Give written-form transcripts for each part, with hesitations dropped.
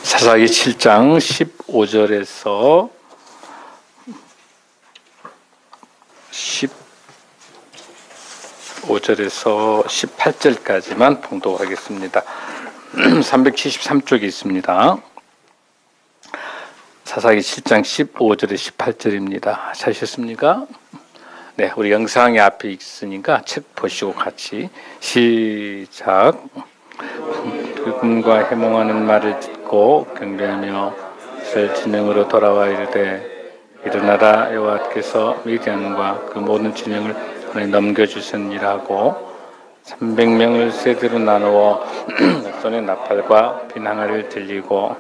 사사기 7장 15절에서 18절까지만 봉독하겠습니다. 373쪽이 있습니다. 사사기 7장 15절에 18절입니다. 찾으셨습니까? 네, 우리 영상이 앞에 있으니까 책 보시고 같이 시작. 꿈과 해몽하는 말을 듣고 경배하며 이스라엘 진영으로 돌아와 이르되 일어나라, 여호와께서 미디안과 그 모든 진영을 손에 넘겨주셨니라 하고 300명을 세대로 나누어 손에 나팔과 빈항아리를 들리고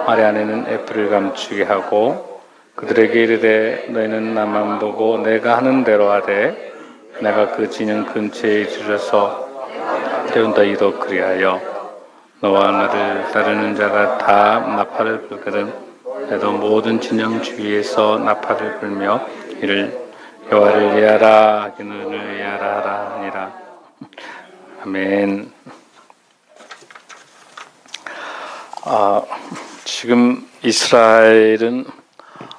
아래 안에는 에프를 감추게 하고 그들에게 이르되 너희는 나만 보고 내가 하는 대로 하되 내가 그 진영 근처에 이르러서 때론 너희도 그리하여 너와 나를 따르는 자가 다 나팔을 불거든 내도 모든 진영 주위에서 나팔을 불며 이를 여호와를 예하라 하기는 예하라 하라 하니라. 아멘. 지금 이스라엘은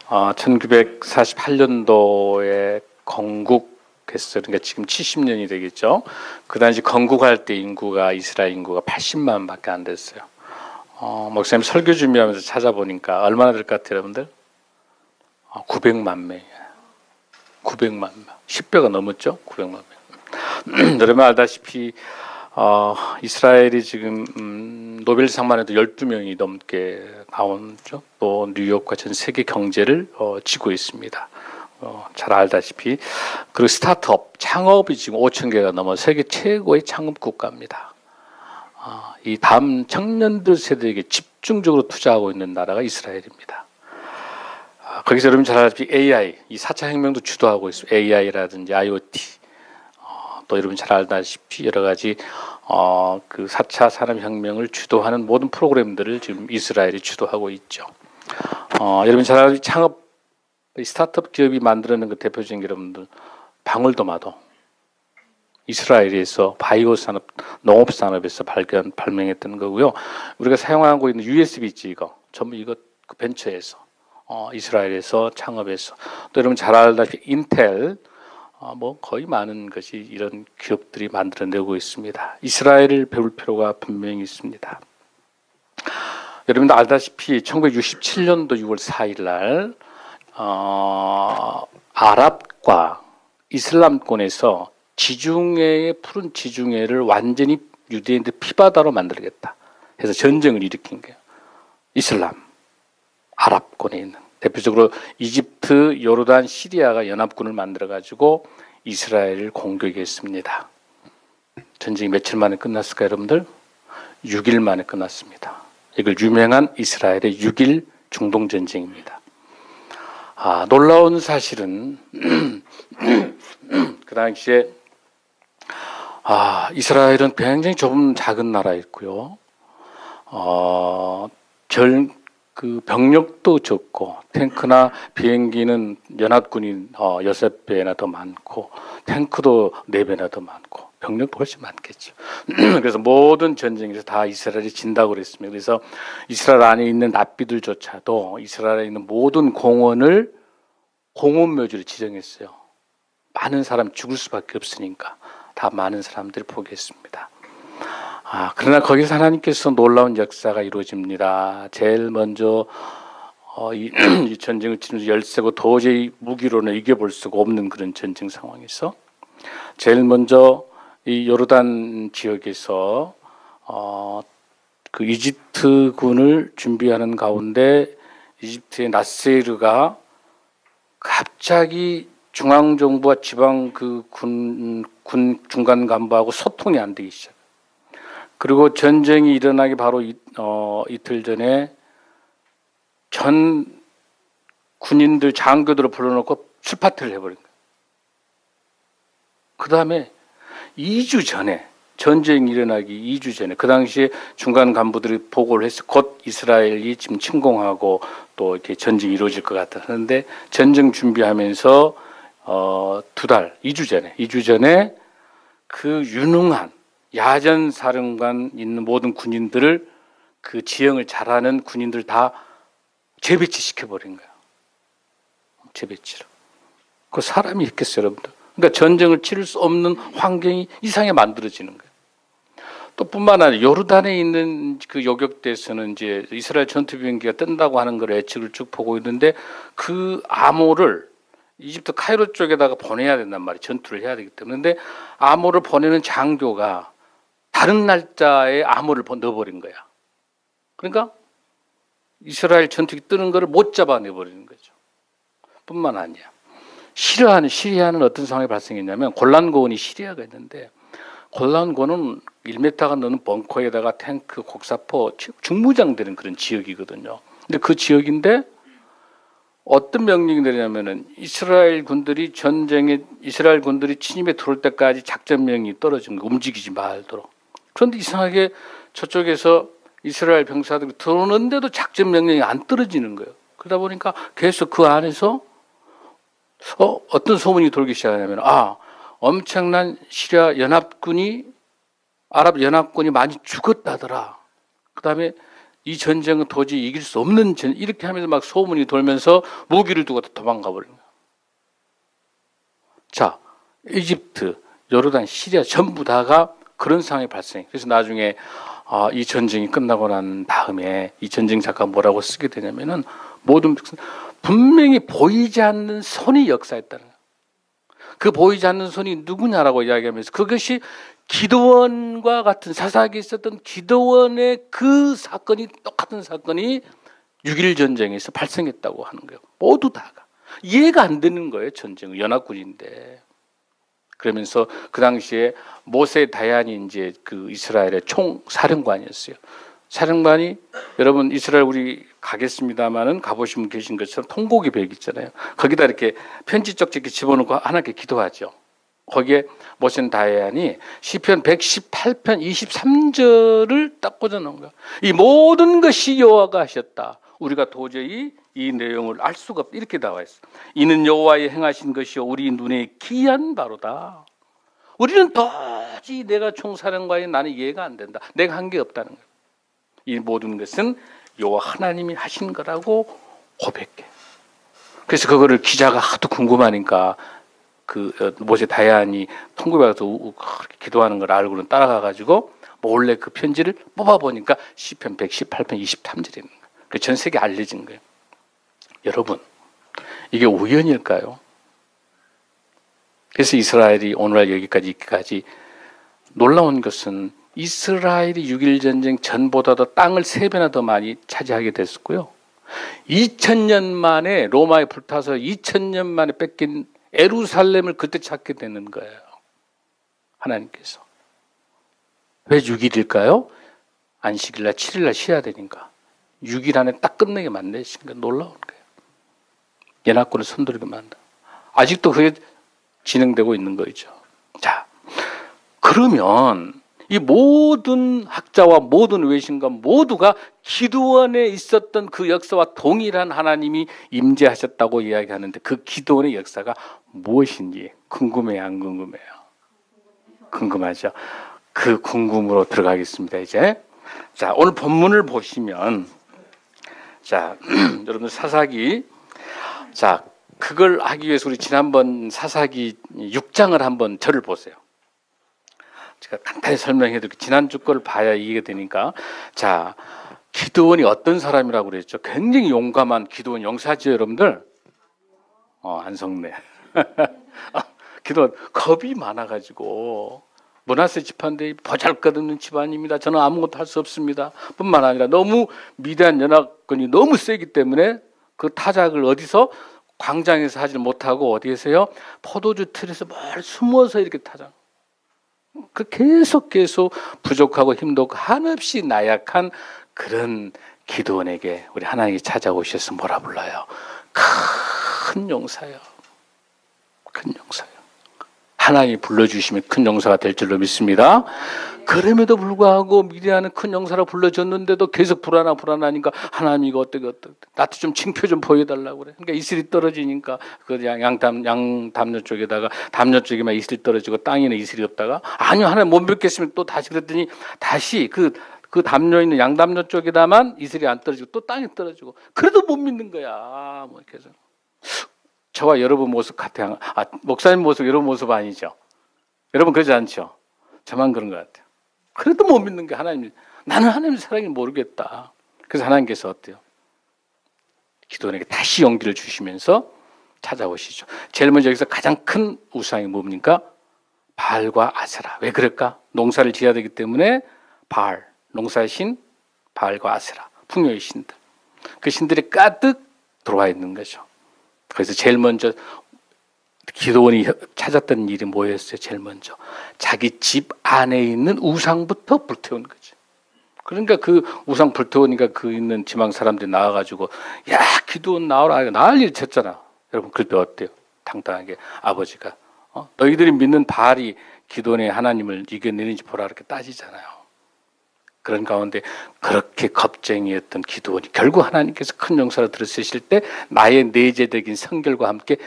1948년도에 건국했어요. 그러니까 지금 70년이 되겠죠. 그 당시 건국할 때 이스라엘 인구가 80만밖에 안 됐어요. 목사님 설교 준비하면서 찾아보니까 얼마나 될 것 같아요, 여러분들? 900만 명이에요. 900만 명. 10배가 넘었죠? 900만 명. 여러분 알다시피 이스라엘이 지금 노벨상만 해도 12명이 넘게 나오죠. 또 뉴욕과 전 세계 경제를 쥐고 있습니다. 잘 알다시피 그리고 스타트업, 창업이 지금 5천 개가 넘어 세계 최고의 창업 국가입니다. 이 다음 청년들 세대에게 집중적으로 투자하고 있는 나라가 이스라엘입니다. 거기서 여러분 잘 알다시피 AI, 이 4차 혁명도 주도하고 있습니다. AI라든지 IoT, 또 여러분 잘 알다시피 여러 가지 그 4차 산업혁명을 주도하는 모든 프로그램들을 지금 이스라엘이 주도하고 있죠. 여러분 잘 알다시피 창업, 스타트업 기업이 만들어낸 그 대표적인 여러분들 방울토마토, 이스라엘에서 바이오 산업, 농업 산업에서 발명했던 거고요. 우리가 사용하고 있는 USB 있지 이거 전부 이거 그 벤처에서 이스라엘에서 창업해서 또 여러분 잘 알다시피 인텔 뭐 거의 많은 것이 이런 기업들이 만들어내고 있습니다. 이스라엘을 배울 필요가 분명히 있습니다. 여러분도 알다시피 1967년도 6월 4일 날 아랍과 이슬람권에서 지중해의 푸른 지중해를 완전히 유대인들 피바다로 만들겠다 해서 전쟁을 일으킨 거예요. 이슬람, 아랍권에 있는 대표적으로 이집트, 요르단, 시리아가 연합군을 만들어가지고 이스라엘을 공격했습니다. 전쟁이 며칠 만에 끝났을까요, 여러분들? 6일 만에 끝났습니다. 이걸 유명한 이스라엘의 6일 중동전쟁입니다. 놀라운 사실은 그 당시에 이스라엘은 굉장히 좁은 작은 나라였고요. 그 병력도 적고 탱크나 비행기는 연합군이 6배나 더 많고 탱크도 4배나 더 많고 병력도 훨씬 많겠죠. 그래서 모든 전쟁에서 다 이스라엘이 진다고 그랬습니다. 그래서 이스라엘 안에 있는 납비들조차도 이스라엘에 있는 모든 공원을 공원묘지를 지정했어요. 많은 사람 죽을 수밖에 없으니까 다 많은 사람들이 포기했습니다. 그러나 거기서 하나님께서 놀라운 역사가 이루어집니다. 제일 먼저 이 전쟁을 치르면서 열세고 도저히 무기로는 이겨볼 수가 없는 그런 전쟁 상황에서 제일 먼저 이 요르단 지역에서 그 이집트군을 준비하는 가운데 이집트의 나세르가 갑자기 중앙정부와 지방 그 군 중간 간부하고 소통이 안 되기 시작. 그리고 전쟁이 일어나기 바로 이틀 전에 전 군인들 장교들을 불러놓고 술파티를 해버린 거예요. 그 다음에 2주 전에 전쟁이 일어나기 2주 전에 그 당시에 중간 간부들이 보고를 해서 곧 이스라엘이 지금 침공하고 또 이렇게 전쟁이 이루어질 것 같다 하는데 전쟁 준비하면서 2주 전에 그 유능한 야전 사령관 있는 모든 군인들을 그 지형을 잘하는 군인들 다 재배치 시켜버린 거야. 재배치로. 그 사람이 있겠어요, 여러분들. 그러니까 전쟁을 치를 수 없는 환경이 이상하게 만들어지는 거예요. 또 뿐만 아니라 요르단에 있는 그 요격대에서는 이제 이스라엘 전투 비행기가 뜬다고 하는 걸 예측을 쭉 보고 있는데 그 암호를 이집트 카이로 쪽에다가 보내야 된단 말이에요. 전투를 해야 되기 때문에. 근데 암호를 보내는 장교가 다른 날짜에 암호를 넣어버린 거야. 그러니까 이스라엘 전투기 뜨는 거를 못 잡아내버리는 거죠. 뿐만 아니야. 시리아는 어떤 상황이 발생했냐면 골란고원이 시리아가 있는데 골란고원은 1m가 넘는 벙커에다가 탱크, 곡사포, 중무장되는 그런 지역이거든요. 근데 그 지역인데 어떤 명령이 내리냐면은 이스라엘 군들이 침입에 들어올 때까지 작전명이 떨어진 거, 움직이지 말도록. 그런데 이상하게 저쪽에서 이스라엘 병사들이 들어오는데도 작전 명령이 안 떨어지는 거예요. 그러다 보니까 계속 그 안에서 어떤 소문이 돌기 시작하냐면 엄청난 시리아 연합군이 아랍 연합군이 많이 죽었다더라. 그다음에 이 전쟁은 도저히 이길 수 없는 이렇게 하면서 막 소문이 돌면서 무기를 두고 도망가 버린 거예요. 자, 이집트, 요르단, 시리아 전부 다가 그런 상황이 발생해. 그래서 나중에 이 전쟁이 끝나고 난 다음에 이 전쟁 작가 뭐라고 쓰게 되냐면은 모든 분명히 보이지 않는 손이 역사했다는 거예요. 그 보이지 않는 손이 누구냐라고 이야기하면서 그것이 기드원과 같은 사사기에 있었던 기드원의 그 사건이 똑같은 사건이 6.1 전쟁에서 발생했다고 하는 거예요. 모두 다가. 이해가 안 되는 거예요. 전쟁은 연합군인데. 그러면서 그 당시에 모세 다얀이 이제 그 이스라엘의 총사령관이었어요. 사령관이 여러분 이스라엘 우리 가겠습니다마는 가보시면 계신 것처럼 통곡의 벽 있잖아요. 거기다 이렇게 편지 쪽지 집어넣고 하나님께 기도하죠. 거기에 모세 다얀이 시편 118편 23절을 딱 꽂아놓은 거예요. 이 모든 것이 여호와가 하셨다. 우리가 도저히 이 내용을 알 수가 없다. 이렇게 나와 있어. 이는 여호와의 행하신 것이요 우리 눈에 기이한 바로다. 우리는 도저히 내가 총사령관이 나는 이해가 안 된다. 내가 한 게 없다는 거예요. 이 모든 것은 여호와 하나님이 하신 거라고 고백해. 그래서 그거를 기자가 하도 궁금하니까 그 모세 다얀이 통곡해서 기도하는 걸 알고는 따라가가지고 몰래 그 편지를 뽑아보니까 시편 118편 23절인 거예요. 전 세계에 알려진 거예요. 여러분, 이게 우연일까요? 그래서 이스라엘이 오늘날 여기까지 있기까지 놀라운 것은 이스라엘이 6.1 전쟁 전보다도 땅을 3배나 더 많이 차지하게 됐었고요. 2000년 만에 로마에 불타서 2000년 만에 뺏긴 예루살렘을 그때 찾게 되는 거예요. 하나님께서. 왜 6일일까요? 안식일날 7일날 쉬어야 되니까. 6일 안에 딱 끝내게 만드신 거 놀라운 거예요. 연합군을 손들게 만든. 아직도 그게 진행되고 있는 거죠. 자, 그러면 이 모든 학자와 모든 외신가 모두가 기드원에 있었던 그 역사와 동일한 하나님이 임재하셨다고 이야기하는데 그 기드원의 역사가 무엇인지 궁금해요, 안 궁금해요? 궁금하죠? 그 궁금으로 들어가겠습니다, 이제. 자, 오늘 본문을 보시면, 자, 여러분들 사사기, 자, 그걸 하기 위해서 우리 지난번 사사기 6장을 한번 저를 보세요. 제가 간단히 설명해 드릴게요. 지난주 걸 봐야 이해가 되니까. 자, 기드원이 어떤 사람이라고 그랬죠? 굉장히 용감한 기드원 용사죠, 여러분들? 안 속네. 기드원 겁이 많아가지고 므낫세 집안대 보잘것없는 집안입니다. 저는 아무것도 할 수 없습니다. 뿐만 아니라 너무 미대한 연합군이 너무 세기 때문에 그 타작을 어디서 광장에서 하지 못하고 어디에서요? 포도주 틀에서 뭘 숨어서 이렇게 타작. 그 계속 부족하고 힘도 없고 한없이 나약한 그런 기드원에게 우리 하나님이 찾아오셔서 뭐라 불러요? 큰 용사요. 큰 용사요. 하나님이 불러주시면 큰 용사가 될 줄로 믿습니다. 그럼에도 불구하고 미디안은 큰 용사로 불러줬는데도 계속 불안하니까 하나님 이거 어떻게 나한테 좀 징표 좀 보여달라고 그래. 그러니까 이슬이 떨어지니까 그 양담요 쪽에다가 담요 쪽에만 이슬이 떨어지고 땅에는 이슬이 없다가 아니요 하나님 못 뵙겠으면 또 다시 그랬더니 다시 그 담요 있는 양담요 쪽에다만 이슬이 안 떨어지고 또 땅에 떨어지고 그래도 못 믿는 거야. 뭐 이렇게 해서 저와 여러분 모습 같아요. 목사님 모습 여러분 모습 아니죠? 여러분 그러지 않죠? 저만 그런 것 같아요. 그래도 못 믿는 게 하나님. 나는 하나님 사랑을 모르겠다. 그래서 하나님께서 어때요? 기도원에게 다시 용기를 주시면서 찾아오시죠. 제일 먼저 여기서 가장 큰 우상이 뭡니까? 바알과 아세라. 왜 그럴까? 농사를 지어야 되기 때문에 바알, 농사의 신, 바알과 아세라, 풍요의 신들. 그 신들이 가득 들어와 있는 거죠. 그래서 제일 먼저 기도원이 찾았던 일이 뭐였어요? 제일 먼저 자기 집 안에 있는 우상부터 불태운 거죠. 그러니까 그 우상 불태우니까 그 있는 지방 사람들이 나와가지고 야 기도원 나오라 난리를 쳤잖아. 여러분 그때 어때요? 당당하게 아버지가 너희들이 믿는 바알이 기도원의 하나님을 이겨내는지 보라 이렇게 따지잖아요. 그런 가운데 그렇게 겁쟁이였던 기도원이 결국 하나님께서 큰 용사로 들으실 때 나의 내재적인 성결과 함께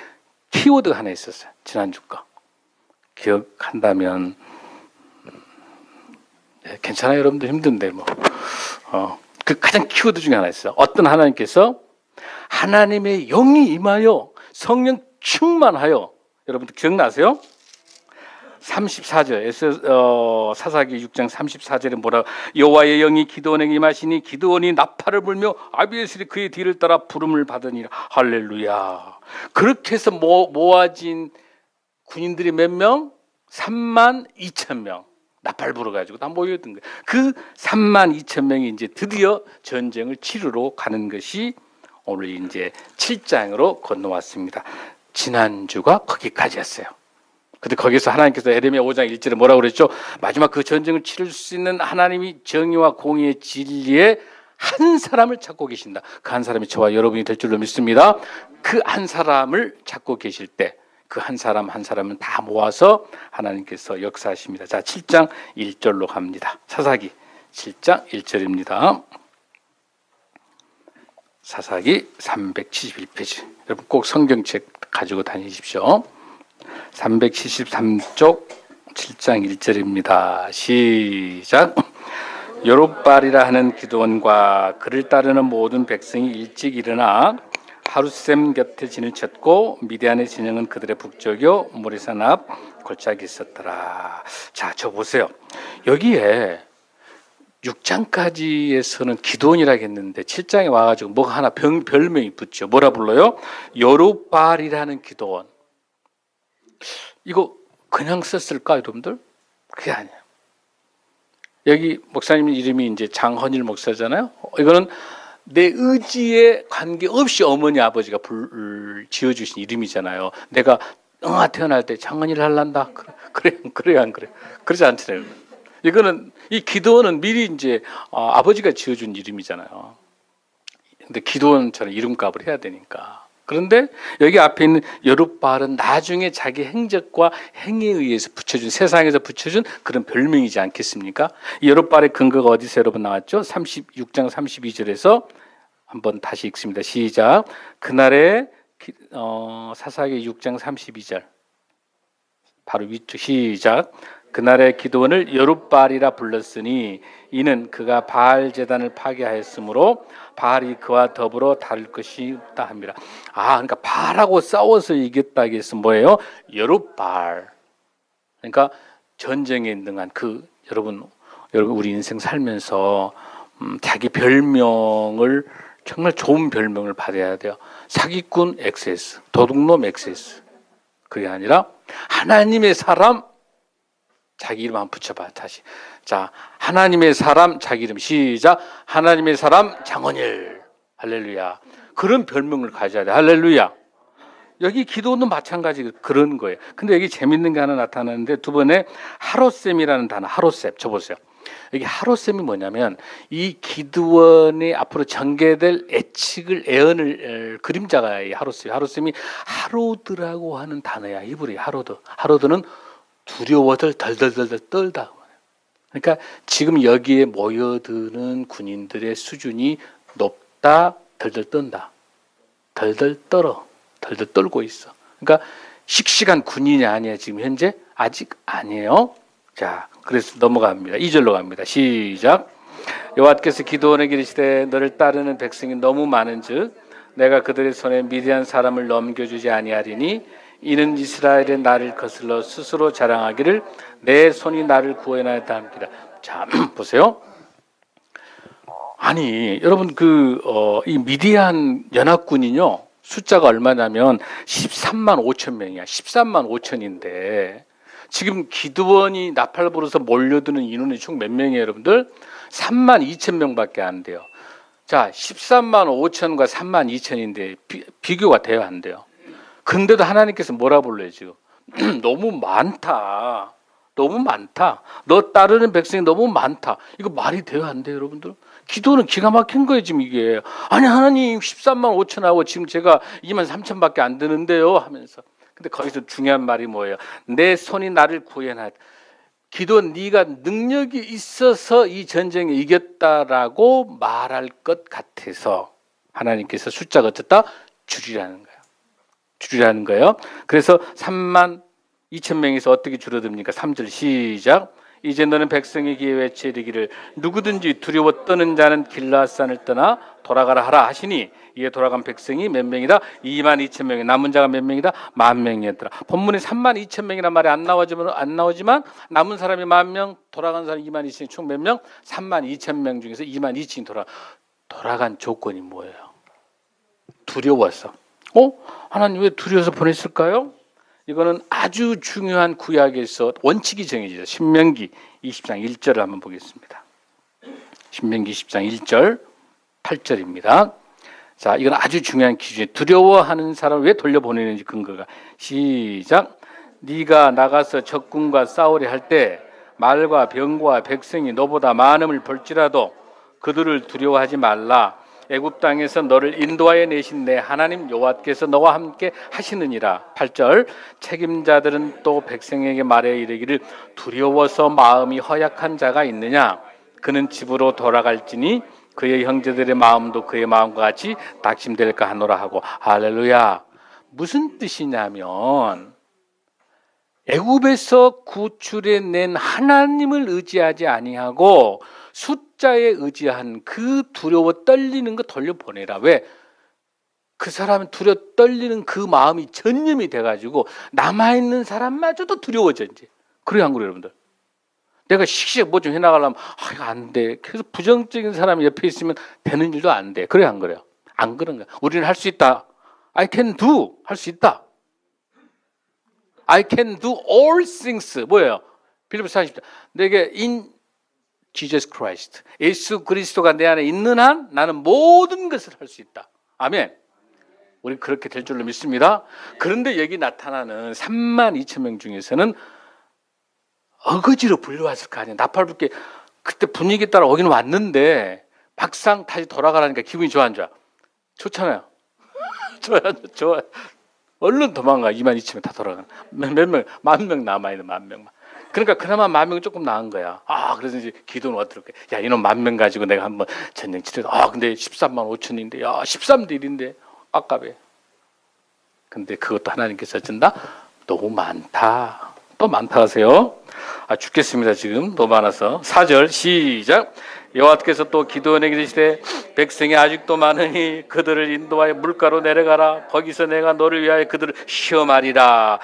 키워드가 하나 있었어요. 지난주 거 기억한다면 괜찮아요. 여러분들 힘든데 그 가장 키워드 중에 하나 있어요. 어떤 하나님께서 하나님의 영이 임하여 성령 충만하여 여러분들 기억나세요? 34절 사사기 6장 34절에 뭐라 여호와의 영이 기드온에게 임하시니 기드온이 나팔을 불며 아비에셀이 그의 뒤를 따라 부름을 받으니라. 할렐루야. 그렇게 해서 모아진 군인들이 몇 명? 32,000명 나팔 불어가지고 다 모였던 거예요. 그 32,000명이 이제 드디어 전쟁을 치르러 가는 것이 오늘 이제 7장으로 건너왔습니다. 지난주가 거기까지였어요. 근데 거기서 하나님께서 에레미야 5장 1절에 뭐라고 그랬죠? 마지막 그 전쟁을 치를 수 있는 하나님이 정의와 공의의 진리에 한 사람을 찾고 계신다. 그 한 사람이 저와 여러분이 될 줄로 믿습니다. 그 한 사람을 찾고 계실 때 그 한 사람 한 사람은 다 모아서 하나님께서 역사하십니다. 자, 7장 1절로 갑니다. 사사기 7장 1절입니다. 사사기 371페이지. 여러분 꼭 성경책 가지고 다니십시오. 373쪽 7장 1절입니다. 시작. 여룹발이라 하는 기드온과 그를 따르는 모든 백성이 일찍 일어나 하룻샘 곁에 진을 쳤고 미디안의 진영은 그들의 북쪽이요 모리산 앞 골짜기 있었더라. 자, 저 보세요. 여기에 6장까지에서는 기드온이라고 했는데 7장에 와가지고 뭐가 하나 별명이 붙죠. 뭐라 불러요? 여룹발이라는 기드온. 이거 그냥 썼을까 여러분들? 그게 아니에요. 여기 목사님 이름이 이제 장헌일 목사잖아요. 이거는 내 의지에 관계없이 어머니 아버지가 지어주신 이름이잖아요. 내가 태어날 때 장헌일 할란다. 그래 안 그래? 그러지 않잖아요. 이거는 이 기드온은 미리 이제 아버지가 지어준 이름이잖아요. 근데 기드온처럼 이름값을 해야 되니까. 그런데 여기 앞에 있는 여룹바알은 나중에 자기 행적과 행위에 의해서 붙여준 세상에서 붙여준 그런 별명이지 않겠습니까? 이 여룹바알의 근거가 어디서 여러분 나왔죠? 36장 32절에서 한번 다시 읽습니다. 시작. 그날의 사사기 6장 32절 바로 위쪽 시작. 그날의 기드온을 여룹바알이라 불렀으니 이는 그가 바알 제단을 파괴하였으므로 바알이 그와 더불어 다를 것이 없다 합니다. 그러니까 바알하고 싸워서 이겼다 해서 뭐예요? 여룹바알. 그러니까 전쟁에 능한 여러분 우리 인생 살면서 자기 별명을 정말 좋은 별명을 받아야 돼요. 사기꾼 XS, 도둑놈 XS. 그게 아니라 하나님의 사람 자기 이름 한번 붙여봐 다시. 자, 하나님의 사람 자기 이름 시작. 하나님의 사람 장헌일. 할렐루야. 그런 별명을 가져야 돼. 할렐루야. 여기 기도는 마찬가지 그런 거예요. 근데 여기 재밌는 게 하나 나타나는데 두 번에 하롯셈이라는 단어. 하롯셈. 저 보세요. 여기 하롯셈이 뭐냐면 이 기드원이 앞으로 전개될 애언을 그림자가 이 하롯셈이 하로드라고 하는 단어야. 히브리 하로드. 하로드는 두려워들 덜덜덜덜 떨다. 그러니까 지금 여기에 모여드는 군인들의 수준이 높다, 덜덜 떤다. 덜덜 떨어, 덜덜 떨고 있어. 그러니까 씩씩한 군인이 아니야. 지금 현재 아직 아니에요. 자, 그래서 넘어갑니다. 2절로 갑니다. 시작. 여호와께서 기드온에게 이르시되 너를 따르는 백성이 너무 많은즉 내가 그들의 손에 미디안 사람을 넘겨주지 아니하리니 이는 이스라엘의 나를 거슬러 스스로 자랑하기를 내 손이 나를 구원하였다 합니다. 자, 보세요. 아니, 여러분 이 미디안 연합군이요 숫자가 얼마냐면 13만 5천 명이야. 13만 5천인데 지금 기드온이 나팔 불어서 몰려드는 인원이 총 몇 명이에요, 여러분들? 3만 2천 명밖에 안 돼요. 자, 13만 5천과 3만 2천인데 비교가 돼요, 안 돼요? 근데도 하나님께서 뭐라 불러요, 지금? 너무 많다. 너무 많다. 너 따르는 백성이 너무 많다. 이거 말이 돼요, 안 돼요, 여러분들? 기도는 기가 막힌 거예요, 지금 이게. 아니, 하나님 13만 5천하고 지금 제가 2만 3천밖에 안 되는데요 하면서. 근데 거기서 중요한 말이 뭐예요? 내 손이 나를 구해놨다. 기도는 네가 능력이 있어서 이 전쟁에 이겼다라고 말할 것 같아서 하나님께서 숫자가 어쨌다? 줄이라는 거예요. 줄이라는 거예요. 그래서 3만 2천 명에서 어떻게 줄어듭니까? 3절 시작. 이제 너는 백성의 귀에 외쳐 이르기를 누구든지 두려워 떠는 자는 길라앗산을 떠나 돌아가라 하라 하시니 이에 돌아간 백성이 몇 명이다? 2만 2천 명이. 남은 자가 몇 명이다? 10,000명이었더라. 본문에 3만 2천 명이란 말이 안 나오지만 남은 사람이 10,000명, 돌아간 사람이 2만 2천, 총 몇 명? 3만 2천 명 중에서 2만 2천이 돌아간 조건이 뭐예요? 두려워서. 하나님 왜 두려워서 보냈을까요? 이거는 아주 중요한 구약에서 원칙이 정해지죠. 신명기 20장 1절을 한번 보겠습니다. 신명기 20장 1절 8절입니다. 자, 이건 아주 중요한 기준이에요. 두려워하는 사람을 왜 돌려보내는지 근거가. 시작. 네가 나가서 적군과 싸우려 할 때 말과 병과 백성이 너보다 많음을 볼지라도 그들을 두려워하지 말라. 애굽 땅에서 너를 인도하여 내신 내 하나님 여호와께서 너와 함께 하시느니라. 8절. 책임자들은 또 백성에게 말해 이르기를 두려워서 마음이 허약한 자가 있느냐? 그는 집으로 돌아갈지니 그의 형제들의 마음도 그의 마음과 같이 낙심될까 하노라 하고. 할렐루야. 무슨 뜻이냐면 애굽에서 구출해 낸 하나님을 의지하지 아니하고 숫자에 의지한 그 두려워 떨리는 거 돌려보내라. 왜? 그 사람은 두려워 떨리는 그 마음이 전염이 돼가지고 남아있는 사람마저도 두려워져 이제. 그래요, 안 그래요, 여러분들? 내가 씩씩 뭐 좀 해나가려면 이거 안 돼. 그래서 부정적인 사람이 옆에 있으면 되는 일도 안 돼. 그래요, 안 그래요? 안 그런 거야. 우리는 할 수 있다. I can do. 할 수 있다. I can do all things. 뭐예요? 빌립보서 40절. 내게 in Jesus Christ. 예수 그리스도가 내 안에 있는 한 나는 모든 것을 할 수 있다. 아멘. 우리 그렇게 될 줄로 믿습니다. 그런데 여기 나타나는 3만 2천 명 중에서는 어거지로 불려왔을 거 아니에요. 나팔불게 그때 분위기 따라 오긴 왔는데 막상 다시 돌아가라니까 기분이 좋아 안 좋아? 좋잖아요. 좋아. 얼른 도망가. 2만 2천 명 다 돌아가. 몇 명? 10,000명 남아있는 10,000명만. 그러니까 그나마 10,000명은 조금 나은 거야. 그래서 이제 기도는 어떻게? 야, 이놈 10,000명 가지고 내가 한번 전쟁 치러도. 근데 13만 5천인데, 야, 13대 1인데 아깝해. 근데 그것도 하나님께서 어쩐다? 너무 많다. 또 많다 하세요. 죽겠습니다 지금. 너무 많아서. 4절 시작. 여호와께서 또 기드온에게 이르시되 백성이 아직도 많으니 그들을 인도하여 물가로 내려가라. 거기서 내가 너를 위하여 그들을 시험하리라.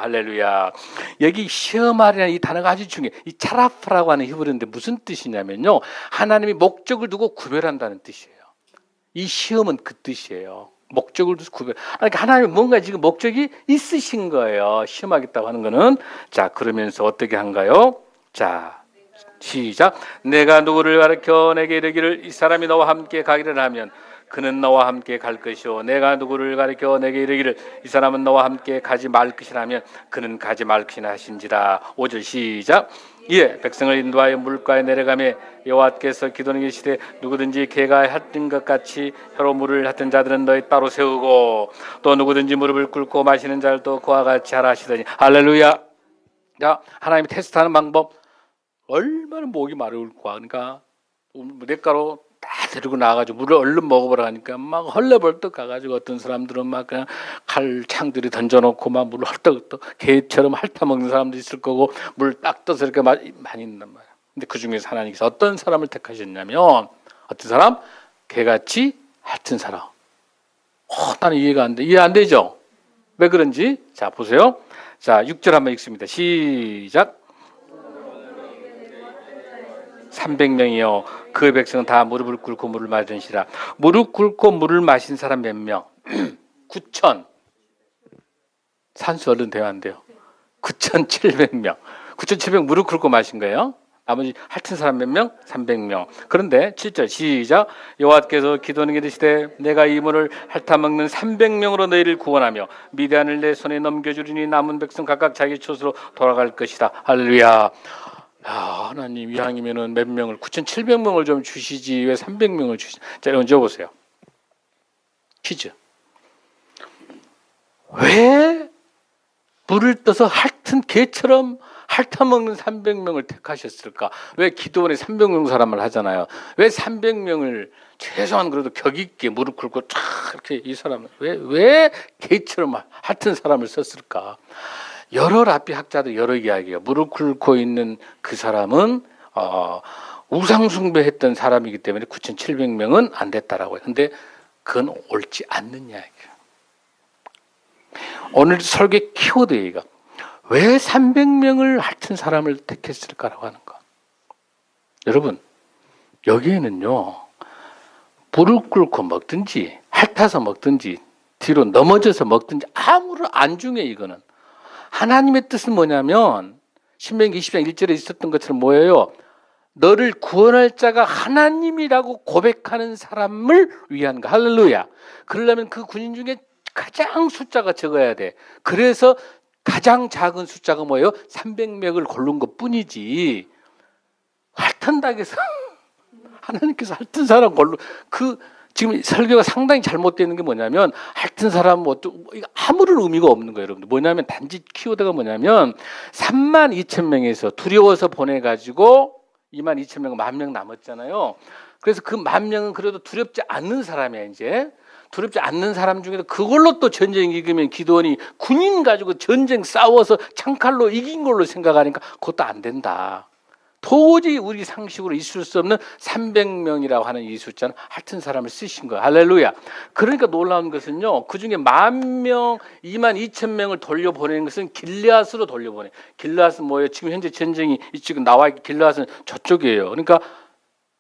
할렐루야. 여기 시험하리라는 이 단어가 아주 중요해. 이 차라프라고 하는 히브리어인데 무슨 뜻이냐면요, 하나님이 목적을 두고 구별한다는 뜻이에요. 이 시험은 그 뜻이에요. 목적을 두고 구별. 그러니까 하나님이 뭔가 지금 목적이 있으신 거예요. 시험하겠다고 하는 거는. 자, 그러면서 어떻게 한가요? 자, 시작. 내가 누구를 가르쳐 내게 이르기를 이 사람이 너와 함께 가기를 하면 그는 너와 함께 갈 것이요 내가 누구를 가르쳐 내게 이르기를 이 사람은 너와 함께 가지 말 것이라면 그는 가지 말 것이나 하신지라. 5절 시작. 예, 백성을 인도하여 물가에 내려가매 여호와께서 기도하는 계시되 누구든지 개가 했던 것 같이 혀로 물을 핥은 자들은 너희 따로 세우고 또 누구든지 무릎을 꿇고 마시는 자들도 그와 같이 하라 하시더니. 할렐루야. 자, 하나님이 테스트하는 방법 얼마나 목이 마르울까. 그러니까 냇가로 다 데리고 나가지고 물을 얼른 먹어보라 하니까 막 헐레벌떡 가가지고 어떤 사람들은 막 그냥 칼 창들이 던져놓고 막 물을 헐떡헐떡 개처럼 핥아먹는 사람도 있을 거고 물 딱 떠서 이렇게 많이 있단 말이야. 근데 그 중에서 하나님께서 어떤 사람을 택하셨냐면 어떤 사람? 개같이 핥은 사람. 나는 이해가 안 돼. 이해 안 되죠? 왜 그런지 자 보세요. 자 6절 한번 읽습니다. 시작. 300명이요. 그 백성은 다 무릎을 꿇고 물을 마시니라. 무릎 꿇고 물을 마신 사람 몇 명? 9천. 산수 얼른 돼야 안 돼요. 9,700명. 9,700명 무릎 꿇고 마신 거예요. 나머지 핥은 사람 몇 명? 300명. 그런데 7절 시작. 여호와께서 기도하는 게 되시되 내가 이 물을 핥아먹는 300명으로 너희를 구원하며 미디안을 내 손에 넘겨주리니 남은 백성 각각 자기 처소로 돌아갈 것이다. 할렐루야. 하나님 이왕이면은 몇 명을 9,700명을 좀 주시지 왜 300명을 주시지? 자, 여러분 보세요. 퀴즈. 왜 물을 떠서 핥은 개처럼 핥아먹는 300명을 택하셨을까? 왜 기도원에 300명 사람을 하잖아요. 왜 300명을 최소한 그래도 격 있게 무릎 꿇고 쫙 이렇게 이 사람을 왜 개처럼 핥은 사람을 썼을까? 여러 랍비 학자들 여러 이야기예요. 무릎 꿇고 있는 그 사람은 우상 숭배했던 사람이기 때문에 9,700명은 안 됐다라고 해요. 근데 그건 옳지 않는 이야기예요. 오늘 설계 키워드 얘기가 왜 300명을 핥은 사람을 택했을까라고 하는 거. 여러분 여기에는요 무릎 꿇고 먹든지 핥아서 먹든지 뒤로 넘어져서 먹든지 아무런 안 중요해. 이거는 하나님의 뜻은 뭐냐면 신명기 20장 1절에 있었던 것처럼 뭐예요? 너를 구원할 자가 하나님이라고 고백하는 사람을 위한 거. 할렐루야. 그러려면 그 군인 중에 가장 숫자가 적어야 돼. 그래서 가장 작은 숫자가 뭐예요? 300명을 고른 것 뿐이지. 핥은다고 해서 하나님께서 핥은 사람 골로 지금 설교가 상당히 잘못되어 있는 게 뭐냐면 핥은 사람 아무런 의미가 없는 거예요. 여러분들 뭐냐면 단지 키워드가 뭐냐면 32,000명에서 두려워서 보내가지고 22,000명 10,000명 남았잖아요. 그래서 그 10,000명은 그래도 두렵지 않는 사람이야. 이제 두렵지 않는 사람 중에서 그걸로 또 전쟁 이기면 기도원이 군인 가지고 전쟁 싸워서 창칼로 이긴 걸로 생각하니까 그것도 안 된다. 도저히 우리 상식으로 있을 수 없는 300명이라고 하는 이 숫자는 핥은 사람을 쓰신 거예요. 할렐루야. 그러니까 놀라운 것은요. 그중에 10,000명, 22,000명을 돌려보내는 것은 길르앗으로 돌려보내. 길르앗은 뭐예요? 지금 현재 전쟁이 이쪽에 나와 있고 길르앗은 저쪽이에요. 그러니까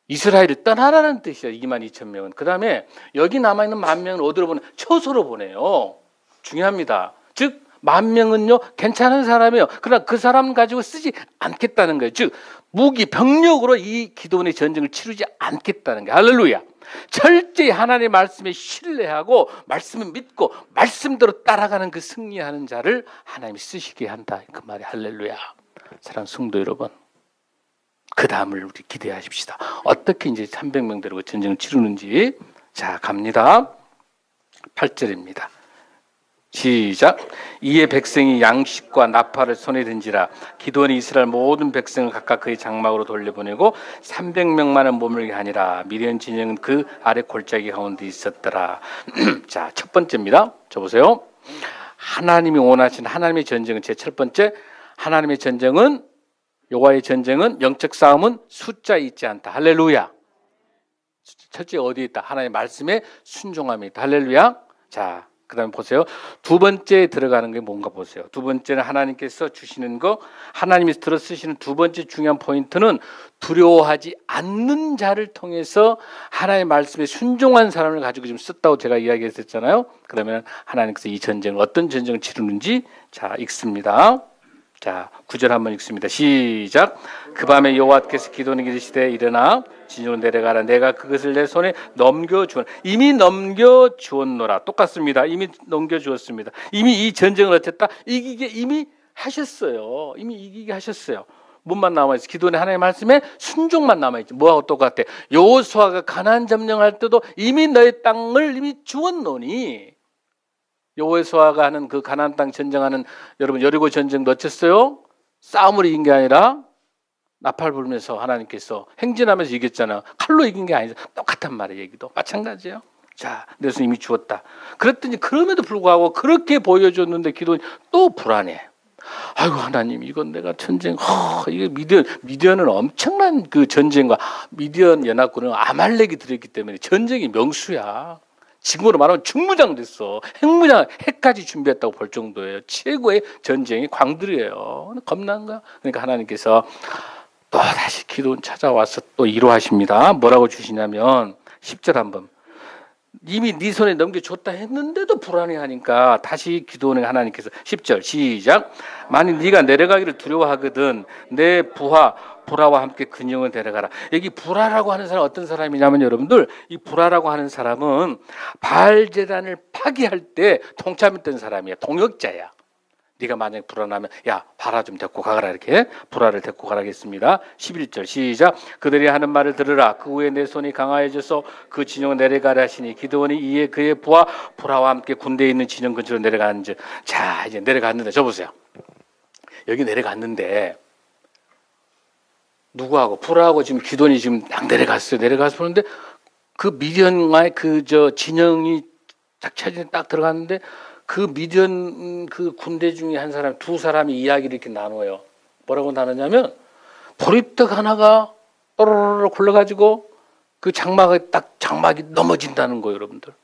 이스라엘을 떠나라는 뜻이에요. 22,000명은. 그 다음에 여기 남아있는 10,000명은 어디로 보내? 처소로 보내요. 중요합니다. 즉 10,000명은요 괜찮은 사람이에요. 그러나 그 사람 가지고 쓰지 않겠다는 거예요. 즉 무기 병력으로 이 기도원의 전쟁을 치르지 않겠다는 거예요. 할렐루야. 철저히 하나님의 말씀에 신뢰하고 말씀을 믿고 말씀대로 따라가는 그 승리하는 자를 하나님이 쓰시게 한다. 그 말이 할렐루야. 사랑하는 성도 여러분, 그 다음을 우리 기대하십시다. 어떻게 이제 300명 데리고 전쟁을 치르는지. 자, 갑니다. 8절입니다. 시작. 이에 백성이 양식과 나팔을 손에 든지라. 기도원이 이스라엘 모든 백성을 각각 그의 장막으로 돌려보내고 300명만은 머물게 하니라. 미디안 진영은 그 아래 골짜기 가운데 있었더라. 자, 첫 번째입니다. 저 보세요. 하나님이 원하신 하나님의 전쟁은 제 첫 번째, 하나님의 전쟁은 여호와의 전쟁은 영적 싸움은 숫자에 있지 않다. 할렐루야. 첫째 어디에 있다? 하나님의 말씀에 순종함이 있다. 할렐루야. 자, 그 다음에 보세요. 두 번째 들어가는 게 뭔가 보세요. 두 번째는 하나님께서 주시는 거, 하나님이 들어 쓰시는 두 번째 중요한 포인트는 두려워하지 않는 자를 통해서 하나님의 말씀에 순종한 사람을 가지고 지금 썼다고 제가 이야기했었잖아요. 그러면 하나님께서 이 전쟁을 어떤 전쟁을 치르는지 자 읽습니다. 자 9절 한번 읽습니다. 시작. 그 밤에 여호와께서 기도하는 이르시되 일어나 진으로 내려가라. 내가 그것을 내 손에 넘겨주었노라. 이미 넘겨주었노라. 똑같습니다. 이미 넘겨주었습니다. 이미 이 전쟁을 어쨌다 이기게 이미 하셨어요. 이미 이기게 하셨어요. 뭔만 남아있어? 기도는 하나님의 말씀에 순종만 남아있지. 뭐하고 똑같아? 여호수아가 가나안 점령할 때도 이미 너의 땅을 이미 주었노니. 여호수아가 하는 그 가나안 땅 전쟁하는 여러분 여리고 전쟁도 어쨌어요? 싸움으로 이긴 게 아니라 나팔 불면서 하나님께서 행진하면서 이겼잖아. 칼로 이긴 게 아니죠. 똑같단 말이에요. 얘기도 마찬가지예요. 자, 내서 이미 죽었다. 그랬더니 그럼에도 불구하고 그렇게 보여줬는데 기도는 또 불안해. 아이고 하나님, 이건 내가 전쟁, 이게 미디언은 엄청난 그 전쟁과 미디언 연합군은 아말렉이 들었기 때문에 전쟁이 명수야. 지금으로 말하면 중무장 됐어. 핵무장, 핵까지 준비했다고 볼 정도예요. 최고의 전쟁이 광들이에요. 겁난가? 그러니까 하나님께서 또 다시 기도원 찾아와서 또 위로하십니다. 뭐라고 주시냐면 10절 한번. 이미 네 손에 넘겨줬다 했는데도 불안해하니까 다시 기도원에 하나님께서 10절 시작. 만일 네가 내려가기를 두려워하거든 내 불화와 함께 근영을 데려가라. 여기 불화라고 하는 사람 어떤 사람이냐면 여러분들, 이 불화라고 하는 사람은 바알 제단을 파괴할 때 동참했던 사람이야. 동역자야. 네가 만약 불안하면 야 바라 좀 데리고 가라, 이렇게 불화를 데리고 가라겠습니다. 11절 시작. 그들이 하는 말을 들으라. 그 후에 내 손이 강화해져서 그 진영을 내려가라 하시니 기드온이 이에 그의 불화와 함께 군대에 있는 진영 근처로 내려가는지. 자, 이제 내려갔는데 저 보세요. 여기 내려갔는데 누구하고 불화하고 지금 기드온이 지금 딱 내려갔어요. 내려가서 보는데 그 미디언과의 그 진영이 딱 차진에 딱 들어갔는데 그 미디언 그 군대 중에 한 사람, 두 사람이 이야기를 이렇게 나눠요. 뭐라고 나누냐면 보리떡 하나가 또르르 굴러가지고 그 장막이 넘어진다는 거예요, 여러분들.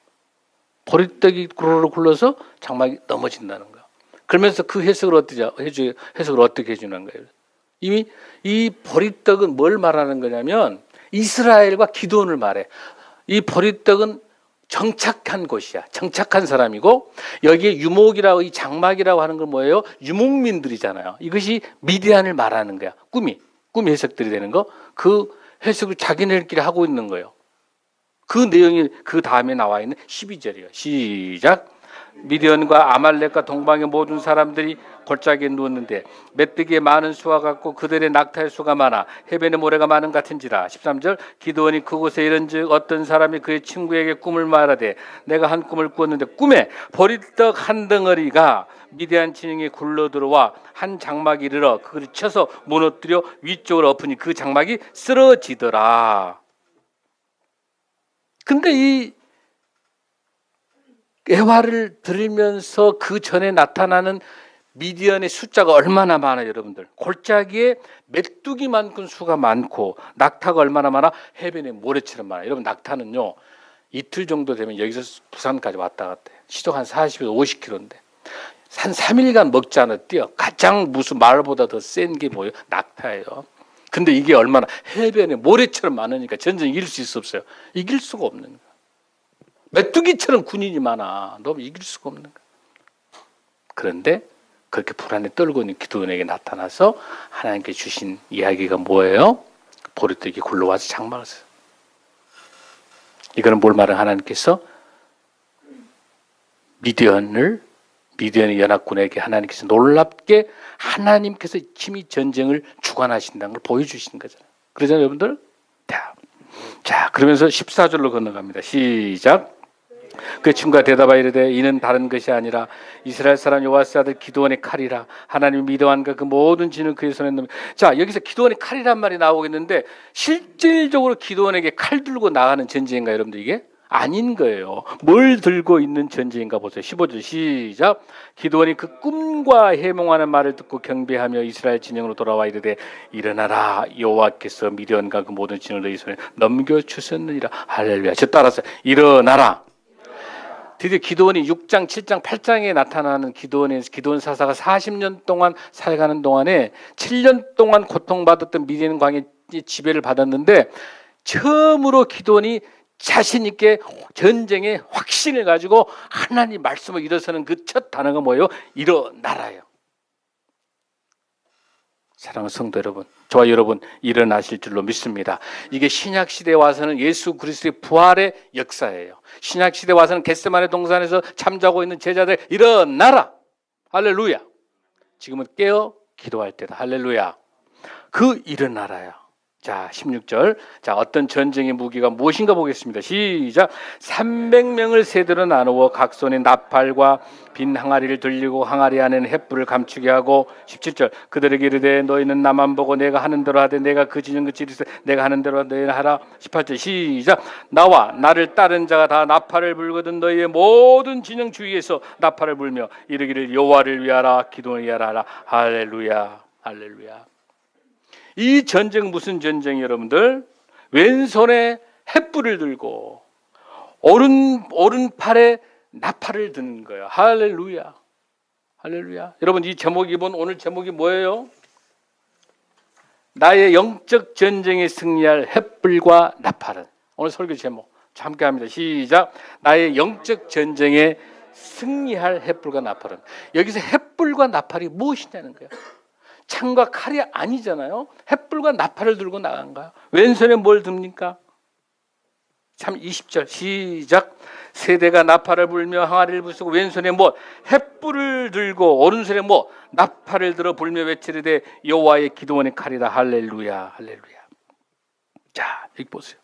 보리떡이 구르르 굴러서 장막이 넘어진다는 거예요. 그러면서 그 해석을 어떻게 해주는 거예요? 이미 이 보리떡은 뭘 말하는 거냐면 이스라엘과 기드온을 말해. 이 보리떡은 정착한 곳이야. 정착한 사람이고 여기에 유목이라고, 이 장막이라고 하는 건 뭐예요? 유목민들이잖아요. 이것이 미디안을 말하는 거야. 꿈이 해석들이 되는 거. 그 해석을 자기네들끼리 하고 있는 거예요. 그 내용이 그 다음에 나와 있는 12절이에요. 시작. 미디언과 아말렉과 동방의 모든 사람들이 골짜기에 누웠는데 메뚜기의 많은 수와 같고 그들의 낙타의 수가 많아 해변의 모래가 많은 같은지라. 13절. 기드온이 그곳에 이른즉 어떤 사람이 그의 친구에게 꿈을 말하되 내가 한 꿈을 꾸었는데 꿈에 보리떡 한 덩어리가 미디안 진영에 굴러 들어와 한 장막이 이르러 그를 쳐서 무너뜨려 위쪽으로 엎으니 그 장막이 쓰러지더라. 근데 이 애화를 들으면서 그 전에 나타나는 미디언의 숫자가 얼마나 많아요, 여러분들. 골짜기에 메뚜기만큼 수가 많고 낙타가 얼마나 많아? 해변에 모래처럼 많아요. 여러분, 낙타는요 이틀 정도 되면 여기서 부산까지 왔다 갔다 해요. 시속 한 40에서 50km인데 한 3일간 먹지 않아 뛰어. 가장 무슨 말보다 더 센 게 뭐예요? 낙타예요. 근데 이게 얼마나 해변에 모래처럼 많으니까 전쟁 이길 수 있어 없어요? 이길 수가 없는 거예요. 메뚜기처럼 군인이 많아. 너무 이길 수가 없는 거야. 그런데 그렇게 불안에 떨고 있는 기드온에게 나타나서 하나님께 주신 이야기가 뭐예요? 보리떡이 굴러와서 장막을 써요. 이거는 뭘 말하는 하나님께서 미디언의 연합군에게 하나님께서 놀랍게 하나님께서 힘이 전쟁을 주관하신다는 걸 보여주시는 거잖아요. 그러잖아요, 여러분들? 자, 그러면서 14절로 건너갑니다. 시작. 그 친구가 대답하여 이르되 이는 다른 것이 아니라 이스라엘 사람 요아스 아들 기드온의 칼이라. 하나님 미디안과 그 모든 진을 그의 손에 넣으면. 자, 여기서 기드온의 칼이란 말이 나오겠는데 실질적으로 기드온에게 칼 들고 나가는 전쟁인가 여러분들? 이게 아닌 거예요. 뭘 들고 있는 전쟁인가 보세요. 15절 시작. 기드온이 그 꿈과 해몽하는 말을 듣고 경배하며 이스라엘 진영으로 돌아와 이르되 일어나라, 여호와께서 미디안과 그 모든 진을 너희 손에 넘겨주셨느니라. 할렐루야. 저 따라서 일어나라. 드디어 기드온이 6장, 7장, 8장에 나타나는 기드온 사사가 40년 동안 살아가는 동안에 7년 동안 고통받았던 미디안 광의 지배를 받았는데 처음으로 기드온이 자신 있게 전쟁에 확신을 가지고 하나님 말씀을 일어서는 그 첫 단어가 뭐예요? 일어나라요. 사랑하는 성도 여러분, 저와 여러분 일어나실 줄로 믿습니다. 이게 신약시대에 와서는 예수 그리스도의 부활의 역사예요. 신약시대에 와서는 겟세마네 동산에서 잠자고 있는 제자들 일어나라. 할렐루야. 지금은 깨어 기도할 때다. 할렐루야. 그 일어나라야. 자, 16절. 자, 어떤 전쟁의 무기가 무엇인가 보겠습니다. 시작. 300명을 세대로 나누어 각 손에 나팔과 빈 항아리를 들리고 항아리 안에는 횃불을 감추게 하고 17절. 그들에게 이르되 너희는 나만 보고 내가 하는 대로 하되 내가 그 진영 그 지리서 내가 하는 대로 너희는 하라. 18절. 시작. 나와 나를 따른 자가 다 나팔을 불거든 너희의 모든 진영 주위에서 나팔을 불며 이르기를 여호와를 위하라 기도를 위하라 하라. 할렐루야. 할렐루야. 이 전쟁 무슨 전쟁이 여러분들? 왼손에 횃불을 들고 오른팔에 나팔을 드는 거예요. 할렐루야. 할렐루야. 여러분 이 제목이 오늘 제목이 뭐예요? 나의 영적 전쟁에 승리할 횃불과 나팔은. 오늘 설교 제목 함께 합니다. 시작. 나의 영적 전쟁에 승리할 횃불과 나팔은. 여기서 횃불과 나팔이 무엇이냐는 거예요. 창과 칼이 아니잖아요. 횃불과 나팔을 들고 나간 거야. 왼손에 뭘 듭니까? 참 20절 시작. 세대가 나팔을 불며 항아리를 부수고 왼손에 뭐 횃불을 들고 오른손에 뭐 나팔을 들어 불며 외치르되 여호와의 기도원의 칼이다. 할렐루야. 할렐루야. 자, 여기 보세요.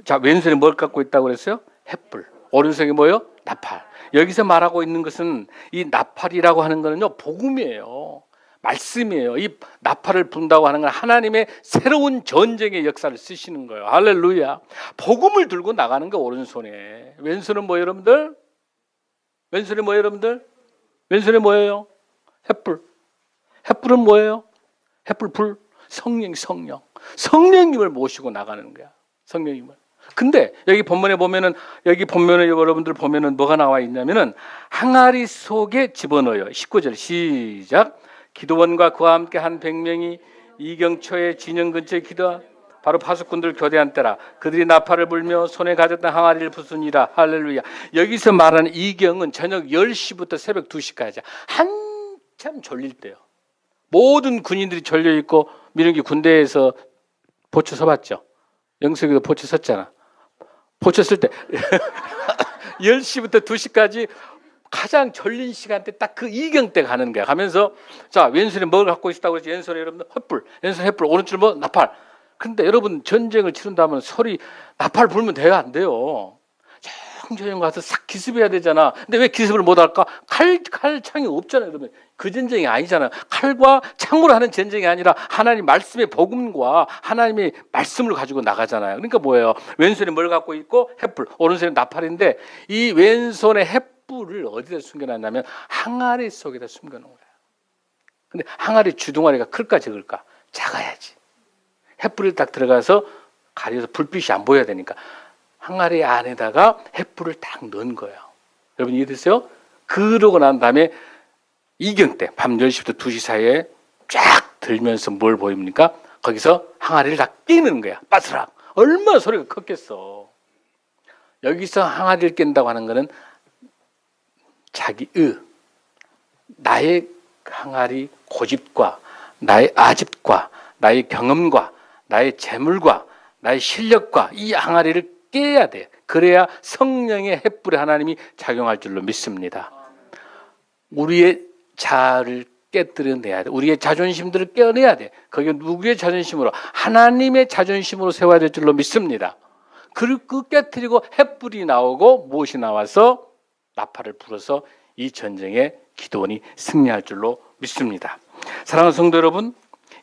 자, 왼손에 뭘 갖고 있다고 그랬어요? 횃불. 오른손에 뭐요? 나팔. 여기서 말하고 있는 것은 이 나팔이라고 하는 거는요, 복음이에요. 말씀이에요. 이 나팔을 분다고 하는 건 하나님의 새로운 전쟁의 역사를 쓰시는 거예요. 할렐루야. 복음을 들고 나가는 거 오른손에. 왼손은 뭐예요, 여러분들? 왼손이 뭐예요, 여러분들? 왼손이 뭐예요? 횃불. 횃불은 뭐예요? 횃불, 불. 성령님을 모시고 나가는 거야. 성령님을. 근데 여기 본문에 보면은 여러분들 보면은 뭐가 나와 있냐면은 항아리 속에 집어넣어요. 19절 시작. 기도원과 그와 함께 한 100명이 이경초의 진영 근처에 기도하 바로 파수꾼들 교대한 때라. 그들이 나팔을 불며 손에 가졌던 항아리를 부수니라. 할렐루야. 여기서 말하는 이경은 저녁 10시부터 새벽 2시까지 한참 졸릴 때요. 모든 군인들이 졸려 있고 민욱이 군대에서 보초 서봤죠. 영석이도 보초 섰잖아. 보초 쓸 때 10시부터 2시까지 가장 졸린 시간대 딱 그 이경 때 가는 거야. 가면서 자, 왼손에 뭘 갖고 있다고 그러지? 왼손에 여러분들 횃불, 왼손에 횃불, 오른쪽에 뭐 나팔. 근데 여러분 전쟁을 치른다면 소리 나팔 불면 돼요, 안 돼요? 조용 가서 싹 기습해야 되잖아. 근데 왜 기습을 못 할까? 칼창이 없잖아요, 여러분. 그 전쟁이 아니잖아요. 칼과 창으로 하는 전쟁이 아니라 하나님 말씀의 복음과 하나님의 말씀을 가지고 나가잖아요. 그러니까 뭐예요? 왼손에 뭘 갖고 있고 횃불, 오른손에 나팔인데 이 왼손에 횃불을 어디다 숨겨놨냐면 항아리 속에다 숨겨놓은 거예요. 근데 항아리 주둥아리가 클까 적을까? 작아야지. 횃불이 딱 들어가서 가려서 불빛이 안 보여야 되니까 항아리 안에다가 횃불을 딱 넣은 거예요. 여러분 이해됐어요? 그러고 난 다음에 이경 때 밤 10시부터 2시 사이에 쫙 들면서 뭘 보입니까? 거기서 항아리를 다 끼는 거야. 빠스락. 얼마나 소리가 컸겠어. 여기서 항아리를 깬다고 하는 거는 나의 항아리 고집과 나의 아집과 나의 경험과 나의 재물과 나의 실력과 이 항아리를 깨야 돼. 그래야 성령의 횃불에 하나님이 작용할 줄로 믿습니다. 우리의 자아를 깨뜨려내야 돼. 우리의 자존심들을 깨어내야 돼. 그게 누구의 자존심으로? 하나님의 자존심으로 세워야 될 줄로 믿습니다. 그 깨뜨리고 횃불이 나오고 무엇이 나와서 나팔을 불어서 이 전쟁에 기도원이 승리할 줄로 믿습니다. 사랑하는 성도 여러분,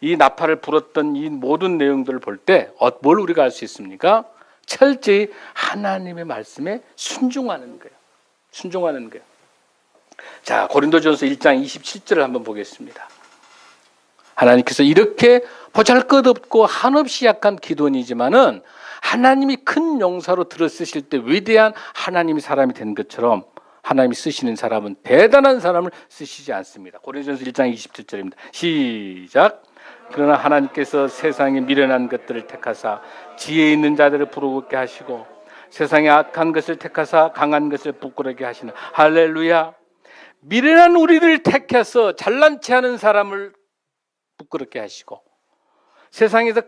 이 나팔을 불었던 이 모든 내용들을 볼 때 뭘 우리가 알 수 있습니까? 철저히 하나님의 말씀에 순종하는 거예요. 순종하는 거예요. 자, 고린도전서 1장 27절을 한번 보겠습니다. 하나님께서 이렇게 보잘것없고 한없이 약한 기도원이지만은 하나님이 큰 용사로 들어 쓰실 때 위대한 하나님이 사람이 된 것처럼 하나님이 쓰시는 사람은 대단한 사람을 쓰시지 않습니다. 고린도전서 1장 27절입니다. 시작. 그러나 하나님께서 세상에 미련한 것들을 택하사 지혜 있는 자들을 부끄럽게 하시고 세상에 악한 것을 택하사 강한 것을 부끄럽게 하시는 할렐루야. 미련한 우리를 택해서 잘난 체하는 사람을 부끄럽게 하시고 세상에서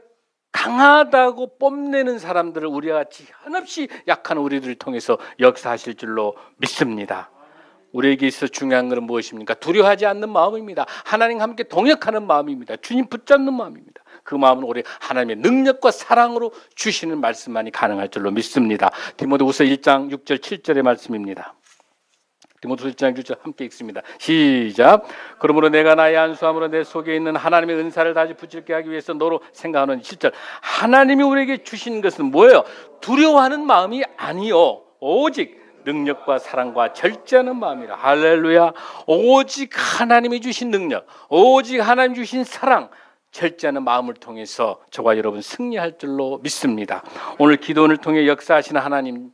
강하다고 뽐내는 사람들을 우리와 같이 한없이 약한 우리들을 통해서 역사하실 줄로 믿습니다. 우리에게 있어 중요한 것은 무엇입니까? 두려워하지 않는 마음입니다. 하나님과 함께 동역하는 마음입니다. 주님 붙잡는 마음입니다. 그 마음은 오래 하나님의 능력과 사랑으로 주시는 말씀만이 가능할 줄로 믿습니다. 디모데후서 1장 6절 7절의 말씀입니다. 디모데후서 1장 6절 함께 읽습니다. 시작. 그러므로 내가 나의 안수함으로 내 속에 있는 하나님의 은사를 다시 붙일게 하기 위해서 너로 생각하는 7절. 하나님이 우리에게 주신 것은 뭐예요? 두려워하는 마음이 아니요, 오직 능력과 사랑과 절제하는 마음이라. 할렐루야. 오직 하나님이 주신 능력, 오직 하나님 주신 사랑, 절제하는 마음을 통해서 저와 여러분 승리할 줄로 믿습니다. 오늘 기도원을 통해 역사하시는 하나님,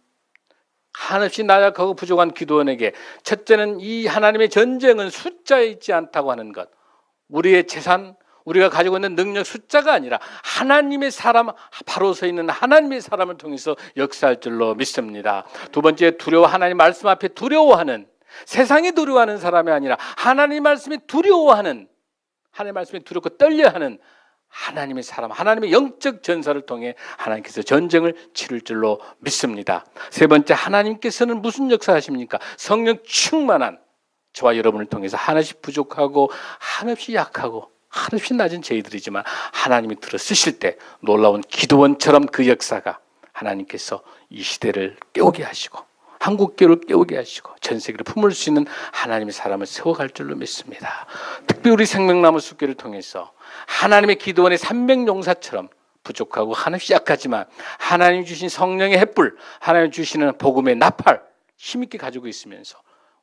한없이 나약하고 부족한 기도원에게 첫째는 이 하나님의 전쟁은 숫자에 있지 않다고 하는 것. 우리의 재산, 우리가 가지고 있는 능력 숫자가 아니라 하나님의 사람, 바로 서 있는 하나님의 사람을 통해서 역사할 줄로 믿습니다. 두 번째, 하나님 말씀 앞에 두려워하는, 세상에 두려워하는 사람이 아니라 하나님 말씀에 두려워하는, 하나님 말씀에 두렵고 떨려하는 하나님의 사람, 하나님의 영적 전사를 통해 하나님께서 전쟁을 치를 줄로 믿습니다. 세 번째, 하나님께서는 무슨 역사하십니까? 성령 충만한 저와 여러분을 통해서 한없이 부족하고 한없이 약하고 한없이 낮은 저희들이지만 하나님이 들어 쓰실 때 놀라운 기도원처럼 그 역사가 하나님께서 이 시대를 깨우게 하시고 한국교를 깨우게 하시고 전 세계를 품을 수 있는 하나님의 사람을 세워갈 줄로 믿습니다. 특별히 우리 생명나무 숲교를 통해서 하나님의 기도원의 300용사처럼 부족하고 한없이 약하지만 하나님 주신 성령의 햇불, 하나님 주시는 복음의 나팔 힘있게 가지고 있으면서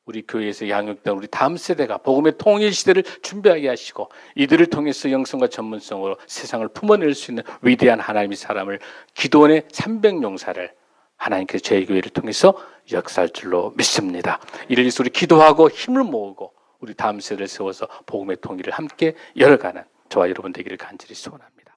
우리 교회에서 양육된 우리 다음 세대가 복음의 통일 시대를 준비하게 하시고 이들을 통해서 영성과 전문성으로 세상을 품어낼 수 있는 위대한 하나님의 사람을, 기도원의 300용사를 하나님께서 저희 교회를 통해서 역사할 줄로 믿습니다. 이를 위해서 우리 기도하고 힘을 모으고 우리 다음 세대를 세워서 복음의 통일을 함께 열어가는 저와 여러분 되기를 간절히 소원합니다.